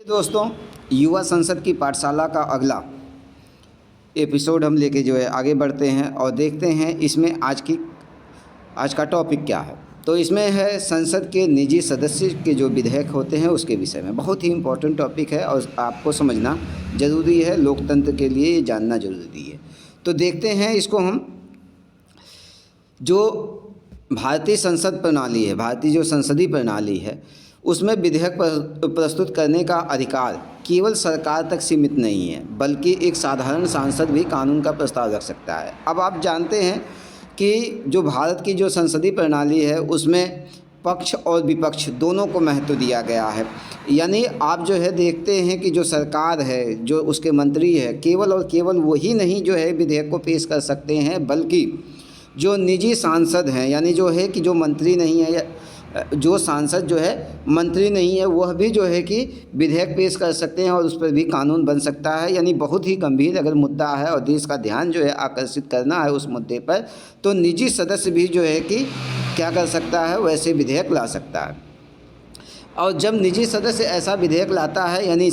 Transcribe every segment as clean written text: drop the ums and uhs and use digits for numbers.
दोस्तों, युवा संसद की पाठशाला का अगला एपिसोड हम लेके जो है आगे बढ़ते हैं और देखते हैं इसमें आज का टॉपिक क्या है। तो इसमें है संसद के निजी सदस्य के जो विधेयक होते हैं उसके विषय में। बहुत ही इम्पोर्टेंट टॉपिक है और आपको समझना ज़रूरी है, लोकतंत्र के लिए ये जानना ज़रूरी है। तो देखते हैं इसको हम। जो भारतीय संसद प्रणाली है, भारतीय जो संसदीय प्रणाली है, उसमें विधेयक प्रस्तुत करने का अधिकार केवल सरकार तक सीमित नहीं है, बल्कि एक साधारण सांसद भी कानून का प्रस्ताव रख सकता है। अब आप जानते हैं कि जो भारत की जो संसदीय प्रणाली है उसमें पक्ष और विपक्ष दोनों को महत्व दिया गया है। यानी आप जो है देखते हैं कि जो सरकार है, जो उसके मंत्री है, केवल और केवल वही नहीं जो है विधेयक को पेश कर सकते हैं, बल्कि जो निजी सांसद हैं, यानी जो है कि जो मंत्री नहीं है, जो सांसद जो है मंत्री नहीं है, वह भी जो है कि विधेयक पेश कर सकते हैं और उस पर भी कानून बन सकता है। यानी बहुत ही गंभीर अगर मुद्दा है और देश का ध्यान जो है आकर्षित करना है उस मुद्दे पर, तो निजी सदस्य भी जो है कि क्या कर सकता है, वैसे विधेयक ला सकता है। और जब निजी सदस्य ऐसा विधेयक लाता है, यानी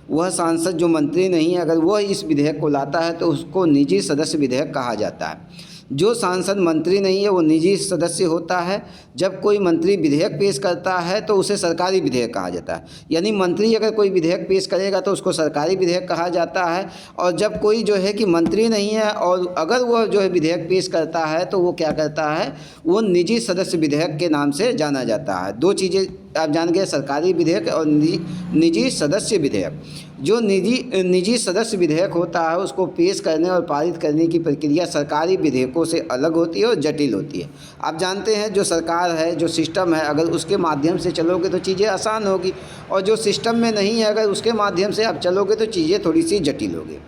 वह सांसद जो मंत्री नहीं है, अगर वह इस विधेयक को लाता है तो उसको निजी सदस्य विधेयक कहा जाता है। जो सांसद मंत्री नहीं है वो निजी सदस्य होता है। जब कोई मंत्री विधेयक पेश करता है तो उसे सरकारी विधेयक कहा जाता है। यानी मंत्री अगर कोई विधेयक पेश करेगा तो उसको सरकारी विधेयक कहा जाता है। और जब कोई जो है कि मंत्री नहीं है और अगर वह जो है विधेयक पेश करता है तो वो क्या करता है, वो निजी सदस्य विधेयक के नाम से जाना जाता है। दो चीज़ें आप जान गए, सरकारी विधेयक और निजी सदस्य विधेयक। जो निजी सदस्य विधेयक होता है उसको पेश करने और पारित करने की प्रक्रिया सरकारी विधेयकों से अलग होती है और जटिल होती है। आप जानते हैं जो सरकार है, जो सिस्टम है, अगर उसके माध्यम से चलोगे तो चीज़ें आसान होगी, और जो सिस्टम में नहीं है अगर उसके माध्यम से आप चलोगे तो चीज़ें थोड़ी सी जटिल होगी।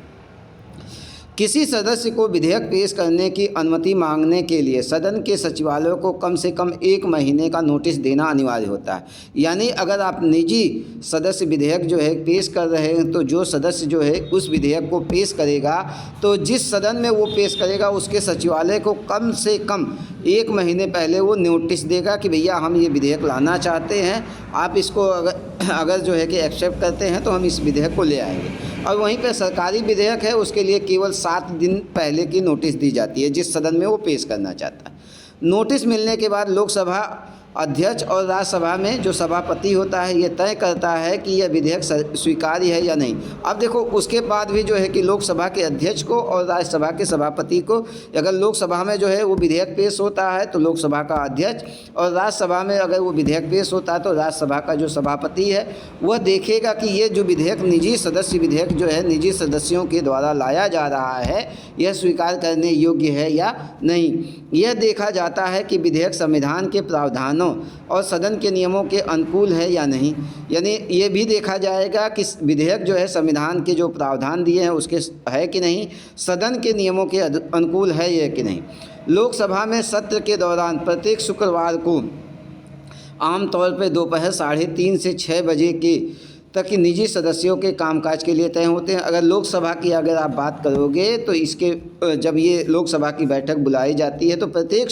किसी सदस्य को विधेयक पेश करने की अनुमति मांगने के लिए सदन के सचिवालय को कम से कम 1 महीने का नोटिस देना अनिवार्य होता है। यानी अगर आप निजी सदस्य विधेयक जो है पेश कर रहे हैं तो जो सदस्य जो है उस विधेयक को पेश करेगा तो जिस सदन में वो पेश करेगा उसके सचिवालय को कम से कम 1 महीने पहले वो नोटिस देगा कि भैया हम ये विधेयक लाना चाहते हैं, आप इसको अगर जो है कि एक्सेप्ट करते हैं तो हम इस विधेयक को ले आएंगे। और वहीं पर सरकारी विधेयक है उसके लिए केवल 7 दिन पहले की नोटिस दी जाती है जिस सदन में वो पेश करना चाहता है। नोटिस मिलने के बाद लोकसभा अध्यक्ष और राज्यसभा में जो सभापति होता है ये तय करता है कि यह विधेयक स्वीकार्य है या नहीं। अब देखो उसके बाद भी जो है कि लोकसभा के अध्यक्ष को और राज्यसभा के सभापति को, अगर लोकसभा में जो है वो विधेयक पेश होता है तो लोकसभा का अध्यक्ष, और राज्यसभा में अगर वो विधेयक पेश होता है तो राज्यसभा का जो सभापति है वह देखेगा कि ये जो विधेयक निजी सदस्य विधेयक जो है निजी सदस्यों के द्वारा लाया जा रहा है यह स्वीकार करने योग्य है या नहीं। यह देखा जाता है कि विधेयक संविधान के प्रावधानों और सदन के नियमों के अनुकूल है या नहीं। यानी ये भी देखा जाएगा कि विधेयक जो है संविधान के जो प्रावधान दिए हैं उसके है कि नहीं, सदन के नियमों के अनुकूल है या कि नहीं। लोकसभा में सत्र के दौरान प्रत्येक शुक्रवार को आमतौर पर दोपहर 3:30 से 6 बजे के तक कि निजी सदस्यों के कामकाज के लिए तय होते हैं। अगर लोकसभा की अगर आप बात करोगे तो इसके जब ये लोकसभा की बैठक बुलाई जाती है तो प्रत्येक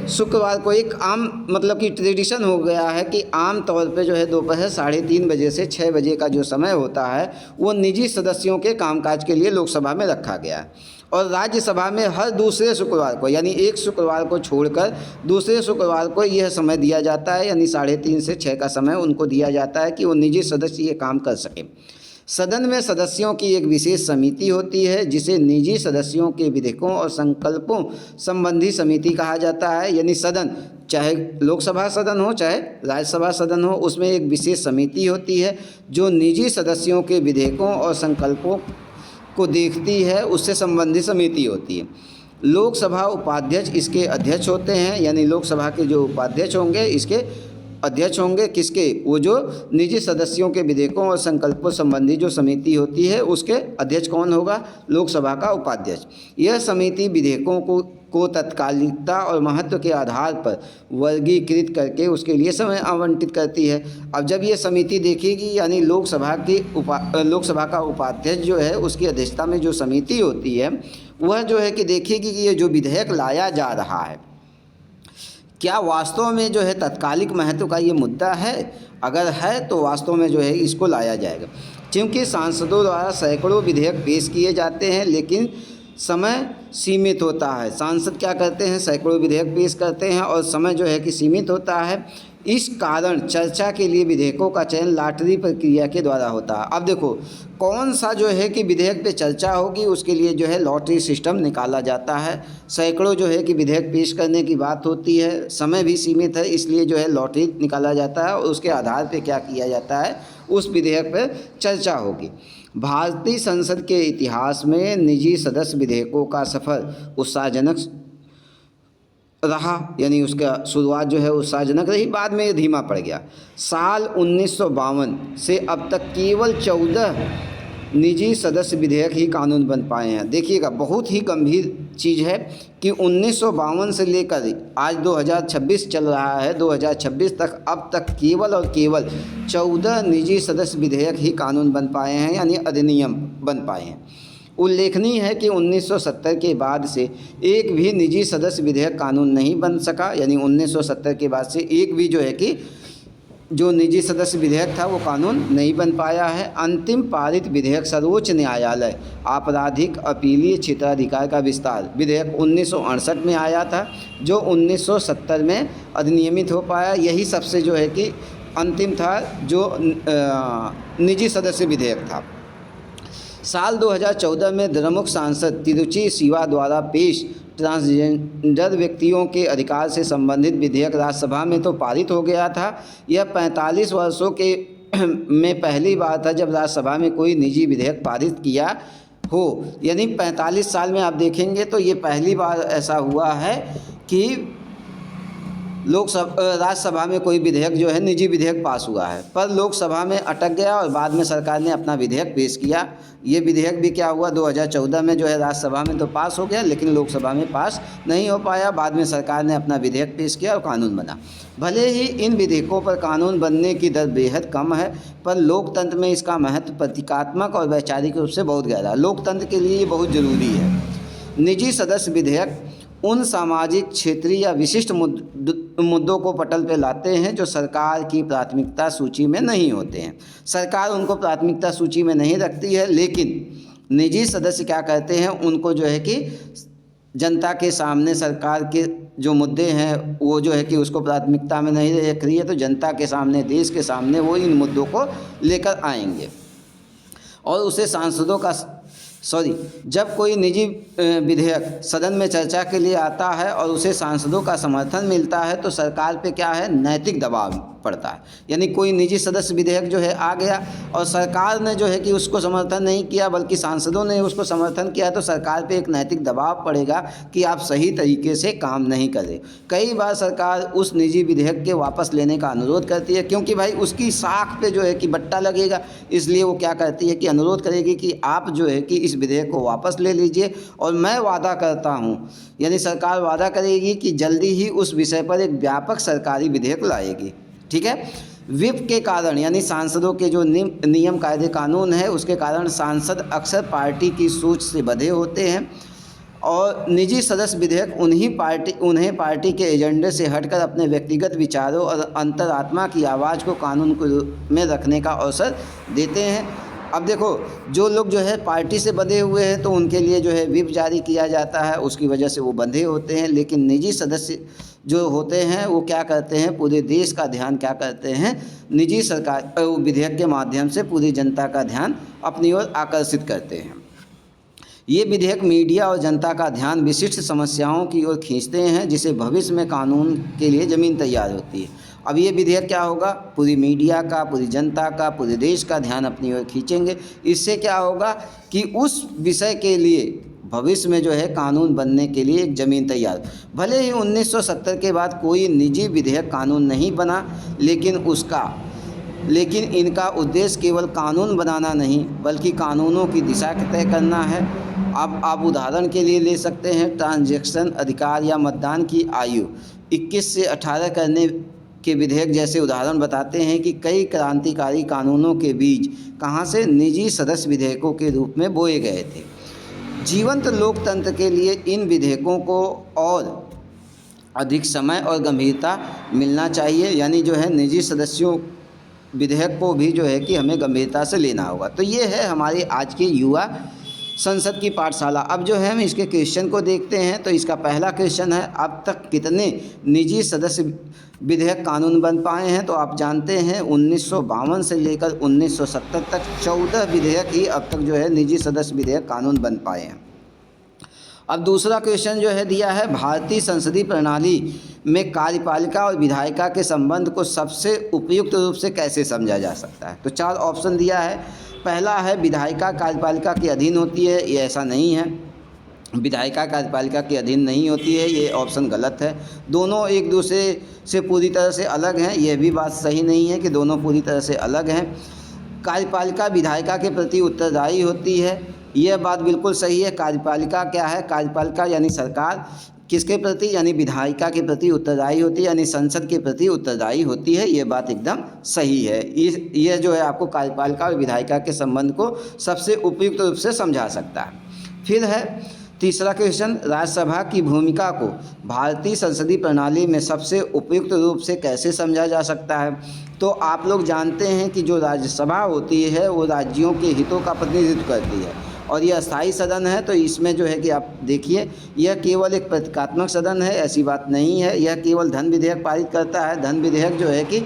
शुक्रवार को एक आम मतलब कि ट्रेडिशन हो गया है कि आम तौर पे जो है दोपहर 3:30 बजे से 6 बजे का जो समय होता है वो निजी सदस्यों के कामकाज के लिए लोकसभा में रखा गया है। और राज्यसभा में हर दूसरे शुक्रवार को, यानी एक शुक्रवार को छोड़कर दूसरे शुक्रवार को यह समय दिया जाता है, यानी 3:30 से 6 का समय उनको दिया जाता है कि वो निजी सदस्य ये काम कर सकें। सदन में सदस्यों की एक विशेष समिति होती है जिसे निजी सदस्यों के विधेयकों और संकल्पों संबंधी समिति कहा जाता है। यानी सदन, चाहे लोकसभा सदन हो चाहे राज्यसभा सदन हो, उसमें एक विशेष समिति होती है जो निजी सदस्यों के विधेयकों और संकल्पों को देखती है, उससे संबंधित समिति होती है। लोकसभा उपाध्यक्ष इसके अध्यक्ष होते हैं। यानी लोकसभा के जो उपाध्यक्ष होंगे इसके अध्यक्ष होंगे किसके, वो जो निजी सदस्यों के विधेयकों और संकल्पों संबंधी जो समिति होती है उसके अध्यक्ष कौन होगा, लोकसभा का उपाध्यक्ष। यह समिति विधेयकों को तत्कालिकता और महत्व के आधार पर वर्गीकृत करके उसके लिए समय आवंटित करती है। अब जब ये समिति देखेगी, यानी लोकसभा का उपाध्यक्ष जो है उसकी अध्यक्षता में जो समिति होती है वह जो है कि देखेगी कि ये जो विधेयक लाया जा रहा है क्या वास्तव में जो है तत्कालिक महत्व का ये मुद्दा है? अगर है तो वास्तव में जो है इसको लाया जाएगा, क्योंकि सांसदों द्वारा सैकड़ों विधेयक पेश किए जाते हैं लेकिन समय सीमित होता है। सांसद क्या करते हैं, सैकड़ों विधेयक पेश करते हैं और समय जो है कि सीमित होता है। इस कारण चर्चा के लिए विधेयकों का चयन लॉटरी प्रक्रिया के द्वारा होता है। अब देखो कौन सा जो है कि विधेयक पे चर्चा होगी, उसके लिए जो है लॉटरी सिस्टम निकाला जाता है। सैकड़ों जो है कि विधेयक पेश करने की बात होती है, समय भी सीमित है, इसलिए जो है लॉटरी निकाला जाता है और उसके आधार पे क्या किया जाता है, उस विधेयक पर चर्चा होगी। भारतीय संसद के इतिहास में निजी सदस्य विधेयकों का सफ़र उत्साहजनक रहा, यानी उसका शुरुआत जो है उत्साहजनक रही, बाद में ये धीमा पड़ गया। साल 1952 से अब तक केवल 14 निजी सदस्य विधेयक ही कानून बन पाए हैं। देखिएगा बहुत ही गंभीर चीज़ है कि 1952 से लेकर आज 2026 चल रहा है, 2026 तक अब तक केवल और केवल 14 निजी सदस्य विधेयक ही कानून बन पाए हैं, यानी अधिनियम बन पाए हैं। उल्लेखनीय है कि 1970 के बाद से एक भी निजी सदस्य विधेयक कानून नहीं बन सका, यानी 1970 के बाद से एक भी जो है कि जो निजी सदस्य विधेयक था वो कानून नहीं बन पाया है। अंतिम पारित विधेयक सर्वोच्च न्यायालय आपराधिक अपीलीय क्षेत्राधिकार का विस्तार विधेयक 1968 में आया था, जो 1970 में अधिनियमित हो पाया। यही सबसे जो है कि अंतिम था जो निजी सदस्य विधेयक था। साल 2014 में द्रमुक सांसद तिरुचि शिवा द्वारा पेश ट्रांसजेंडर व्यक्तियों के अधिकार से संबंधित विधेयक राज्यसभा में तो पारित हो गया था। यह 45 वर्षों के में पहली बार था जब राज्यसभा में कोई निजी विधेयक पारित किया हो, यानी 45 साल में आप देखेंगे तो ये पहली बार ऐसा हुआ है कि राज्यसभा में कोई विधेयक जो है निजी विधेयक पास हुआ है, पर लोकसभा में अटक गया और बाद में सरकार ने अपना विधेयक पेश किया। ये विधेयक भी क्या हुआ, 2014 में जो है राज्यसभा में तो पास हो गया लेकिन लोकसभा में पास नहीं हो पाया। बाद में सरकार ने अपना विधेयक पेश किया और कानून बना। भले ही इन विधेयकों पर कानून बनने की दर बेहद कम है, पर लोकतंत्र में इसका महत्व प्रतीकात्मक और वैचारिक रूप से बहुत गहरा है। लोकतंत्र के लिए ये बहुत ज़रूरी है। निजी सदस्य विधेयक उन सामाजिक, क्षेत्रीय या विशिष्ट मुद्दों को पटल पे लाते हैं जो सरकार की प्राथमिकता सूची में नहीं होते हैं। सरकार उनको प्राथमिकता सूची में नहीं रखती है, लेकिन निजी सदस्य क्या करते हैं, उनको जो है कि जनता के सामने सरकार के जो मुद्दे हैं वो जो है कि उसको प्राथमिकता में नहीं रख रही है, तो जनता के सामने, देश के सामने वो इन मुद्दों को लेकर आएंगे और उसे सांसदों का जब कोई निजी विधेयक सदन में चर्चा के लिए आता है और उसे सांसदों का समर्थन मिलता है तो सरकार पे क्या है, नैतिक दबाव पड़ता है। यानी कोई निजी सदस्य विधेयक जो है आ गया और सरकार ने जो है कि उसको समर्थन नहीं किया बल्कि सांसदों ने उसको समर्थन किया, तो सरकार पे एक नैतिक दबाव पड़ेगा कि आप सही तरीके से काम नहीं कर रहे। कई बार सरकार उस निजी विधेयक के वापस लेने का अनुरोध करती है, क्योंकि भाई उसकी साख पे जो है कि बट्टा लगेगा, इसलिए वो क्या करती है कि अनुरोध करेगी कि आप जो है कि इस विधेयक को वापस ले लीजिए और मैं वादा करता हूँ, यानी सरकार वादा करेगी कि जल्दी ही उस विषय पर एक व्यापक सरकारी विधेयक लाएगी। ठीक है। विप के कारण, यानी सांसदों के जो नियम कायदे कानून है उसके कारण सांसद अक्सर पार्टी की सोच से बंधे होते हैं और निजी सदस्य विधेयक उन्हें पार्टी के एजेंडे से हटकर अपने व्यक्तिगत विचारों और अंतरात्मा की आवाज़ को कानून के रूप में रखने का अवसर देते हैं। अब देखो जो लोग जो है पार्टी से बंधे हुए हैं तो उनके लिए जो है विप जारी किया जाता है, उसकी वजह से वो बंधे होते हैं, लेकिन निजी सदस्य जो होते हैं वो क्या करते हैं, पूरे देश का ध्यान क्या करते हैं, निजी सरकार विधेयक के माध्यम से पूरी जनता का ध्यान अपनी ओर आकर्षित करते हैं। ये विधेयक मीडिया और जनता का ध्यान विशिष्ट समस्याओं की ओर खींचते हैं, जिसे भविष्य में कानून के लिए ज़मीन तैयार होती है। अब ये विधेयक क्या होगा, पूरी मीडिया का, पूरी जनता का, पूरे देश का ध्यान अपनी ओर खींचेंगे। इससे क्या होगा कि उस विषय के लिए भविष्य में जो है कानून बनने के लिए एक ज़मीन तैयार। भले ही 1970 के बाद कोई निजी विधेयक कानून नहीं बना, लेकिन इनका उद्देश्य केवल कानून बनाना नहीं बल्कि कानूनों की दिशा तय करना है। अब आप उदाहरण के लिए ले सकते हैं ट्रांजैक्शन अधिकार या मतदान की आयु 21 से 18 करने के विधेयक जैसे उदाहरण बताते हैं कि कई क्रांतिकारी कानूनों के बीज कहाँ से निजी सदस्य विधेयकों के रूप में बोए गए थे। जीवंत लोकतंत्र के लिए इन विधेयकों को और अधिक समय और गंभीरता मिलना चाहिए, यानी जो है निजी सदस्यों विधेयक को भी जो है कि हमें गंभीरता से लेना होगा। तो ये है हमारी आज की युवा संसद की पाठशाला। अब जो है हम इसके क्वेश्चन को देखते हैं। तो इसका पहला क्वेश्चन है, अब तक कितने निजी सदस्य विधेयक कानून बन पाए हैं? तो आप जानते हैं 1952 से लेकर 1970 तक 14 विधेयक ही अब तक जो है निजी सदस्य विधेयक कानून बन पाए हैं। अब दूसरा क्वेश्चन जो है दिया है, भारतीय संसदीय प्रणाली में कार्यपालिका और विधायिका के संबंध को सबसे उपयुक्त रूप से कैसे समझा जा सकता है? तो 4 ऑप्शन दिया है। पहला है विधायिका कार्यपालिका के अधीन होती है, ये ऐसा नहीं है। विधायिका कार्यपालिका के अधीन नहीं होती है, ये ऑप्शन गलत है। दोनों एक दूसरे से पूरी तरह से अलग हैं, यह भी बात सही नहीं है कि दोनों पूरी तरह से अलग हैं। कार्यपालिका विधायिका के प्रति उत्तरदायी होती है, यह बात बिल्कुल सही है। कार्यपालिका क्या है? कार्यपालिका यानी सरकार किसके प्रति, यानी विधायिका के प्रति उत्तरदायी होती है, यानी संसद के प्रति उत्तरदायी होती है। ये बात एकदम सही है। यह जो है आपको कार्यपालिका और विधायिका के संबंध को सबसे उपयुक्त रूप से समझा सकता है। फिर है तीसरा क्वेश्चन, राज्यसभा की भूमिका को भारतीय संसदीय प्रणाली में सबसे उपयुक्त रूप से कैसे समझा जा सकता है? तो आप लोग जानते हैं कि जो राज्यसभा होती है वो राज्यों के हितों का प्रतिनिधित्व करती है और यह अस्थायी सदन है। तो इसमें जो है कि आप देखिए, यह केवल एक प्रतीकात्मक सदन है, ऐसी बात नहीं है। यह केवल धन विधेयक पारित करता है। धन विधेयक जो है कि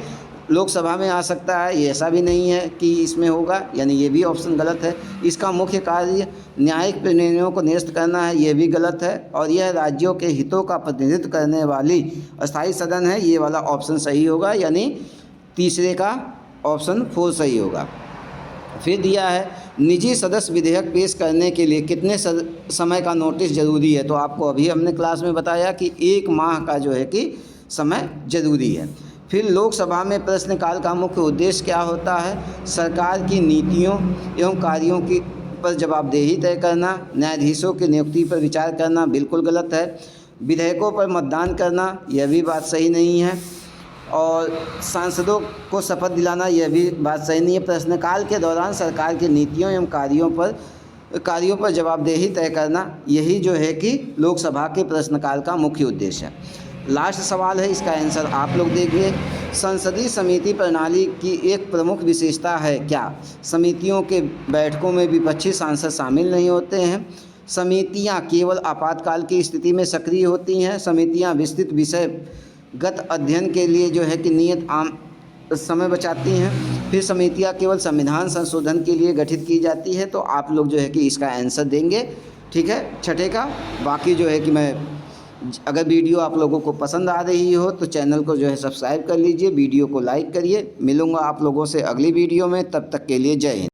लोकसभा में आ सकता है, ये ऐसा भी नहीं है कि इसमें होगा, यानी ये भी ऑप्शन गलत है। इसका मुख्य कार्य न्यायिक निर्णयों को निरस्त करना है, ये भी गलत है। और यह राज्यों के हितों का प्रतिनिधित्व करने वाली अस्थायी सदन है, ये वाला ऑप्शन सही होगा, यानी तीसरे का ऑप्शन 4 सही होगा। फिर दिया है, निजी सदस्य विधेयक पेश करने के लिए कितने समय का नोटिस ज़रूरी है? तो आपको अभी हमने क्लास में बताया कि 1 माह का जो है कि समय ज़रूरी है। फिर लोकसभा में प्रश्नकाल का मुख्य उद्देश्य क्या होता है? सरकार की नीतियों एवं कार्यों की पर जवाबदेही तय करना, न्यायाधीशों की नियुक्ति पर विचार करना, बिल्कुल गलत है। विधेयकों पर मतदान करना, यह भी बात सही नहीं है। और सांसदों को शपथ दिलाना, यह भी बात सही नहीं है। प्रश्नकाल के दौरान सरकार की नीतियों एवं कार्यों पर जवाबदेही तय करना, यही जो है कि लोकसभा के प्रश्नकाल का मुख्य उद्देश्य है। लास्ट सवाल है, इसका आंसर आप लोग देखिए। संसदीय समिति प्रणाली की एक प्रमुख विशेषता है क्या? समितियों के बैठकों में विपक्षी सांसद शामिल नहीं होते हैं। समितियां केवल आपातकाल की स्थिति में सक्रिय होती हैं। समितियां विस्तृत विषयगत अध्ययन के लिए जो है कि नियत आम समय बचाती हैं। फिर समितियां केवल संविधान संशोधन के लिए गठित की जाती है। तो आप लोग जो है कि इसका आंसर देंगे, ठीक है, छठे का। बाकी जो है कि अगर वीडियो आप लोगों को पसंद आ रही हो तो चैनल को जो है सब्सक्राइब कर लीजिए, वीडियो को लाइक करिए। मिलूँगा आप लोगों से अगली वीडियो में, तब तक के लिए जय हिंद।